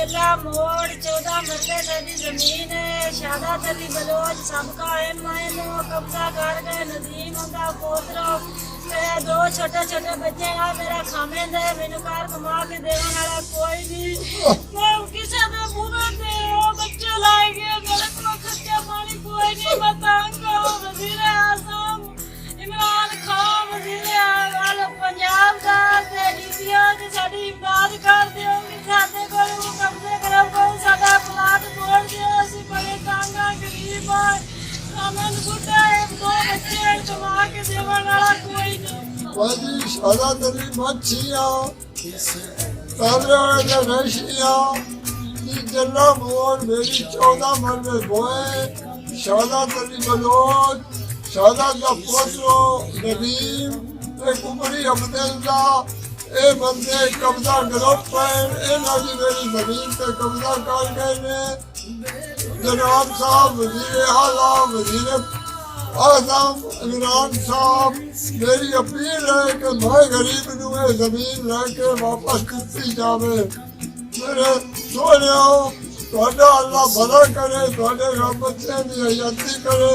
जिला मोड़ 14 मरले नदी जमीन है। शादा तली बलोच सबका है मैनो कब्जा कर गए नदीम का पोतरो। मेरे दो छोटे छोटे बच्चे हैं मेरा खामे दे मैनू कार कमा के देने वाला कोई नहीं। मैं किसी ने मुंह दे वो बच्चे लाएंगे मेरे को खर्चा पानी कोई नहीं। मैं तंग हूं। वजीर आजम इमरान खान वजीर आला पंजाब का ते डीपीओ ते साडी इमदाद कर दियो कि साडे कोल कब्जे करो कोई साडा प्लाट तोड़ दियो। ਅਸੀਂ बड़े तंग आ गरीब आ सामन बुढ़ा एक दो बच्चे कमा के देवन वाला कोई नहीं। वाजी शादा तली मच्छिया ताबरे नशिया जिला मोड़ मेरी 14 मरले बोए। शादा तली बलोच शादा का पोतरो नदीम एक उमरी अब्दुल्ला ए बंदे कब्जा करो पर ए नाजी मेरी जमीन पे कब्जा कर गए ने। जनाब साहब वजीर आला वजीर आजम इमरान साहब मेरी अपील है कि मैं गरीब नू ये जमीन लेके वापस दी जावे। मेरे सोने तुहाडा अल्लाह भला करे तुहाडे रब बच्चे दी हयाती करे।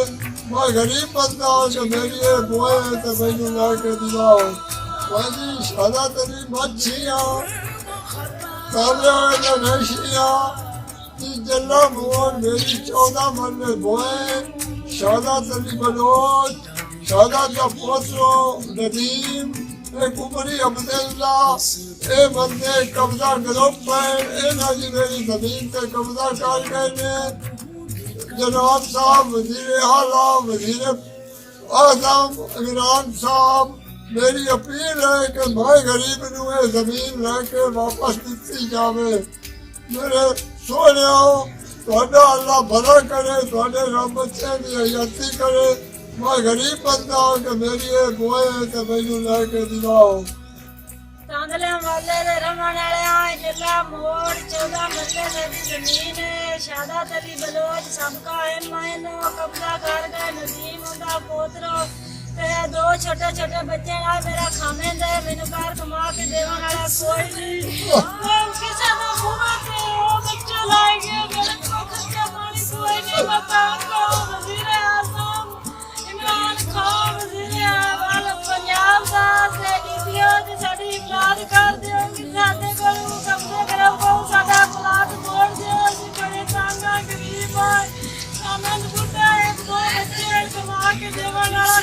मैं गरीब बंदा कि मेरी ये बोए तो मैनू लेके दिलाओ। वाजी शादा तली मच्छिया ताबरे नशिया जिला मोड़ मेरी 14 मरले बोए। शादा तली बलोच शादा का पोतरो नदीम एक उमरी अब्दुल्ला ए बंदे कब्जा करो पर ए नाजी मेरी जमीन पे कब्जा कर गए ने। जनाब साहब वजीर आला वजीर आजम इमरान साहब मेरी अपील है कि मैं गरीब नू ये जमीन लेके वापस दी जावे। मेरे सोने तुहाडा अल्लाह भला करे तुहाडे रब बच्चे दी हयाती करे। मैं गरीब बंदा कि मेरी ये बोए तो मैनू लेके दिलाओ। तांदले वाले दे रमण वाले आ जिला मोड़ 14 मरले नदी जमीन है। शादा तली बलोच सबका है मैनो कब्जा कर गए नदीम का पोतरो। मेरे दो छोटे छोटे बच्चे हैं मेरा खामे दे मैनू कार कमा के देवन वाला कोई नहीं। मैं किसी ने मुंह दे वो बच्चे लाएंगे मेरे को खर्चा पानी कोई नहीं। मैं तंग हूं। वजीर आजम इमरान खान वजीर आला पंजाब का ते डीपीओ ते साडी इमदाद कर दियो कि साडे कोल कब्जे करो कोई साडा प्लाट तोड़ दियो। ਅਸੀਂ बड़े तंग आ गरीब आ सामन बुढ़ा एक दो बच्चे कमा के देवन वाला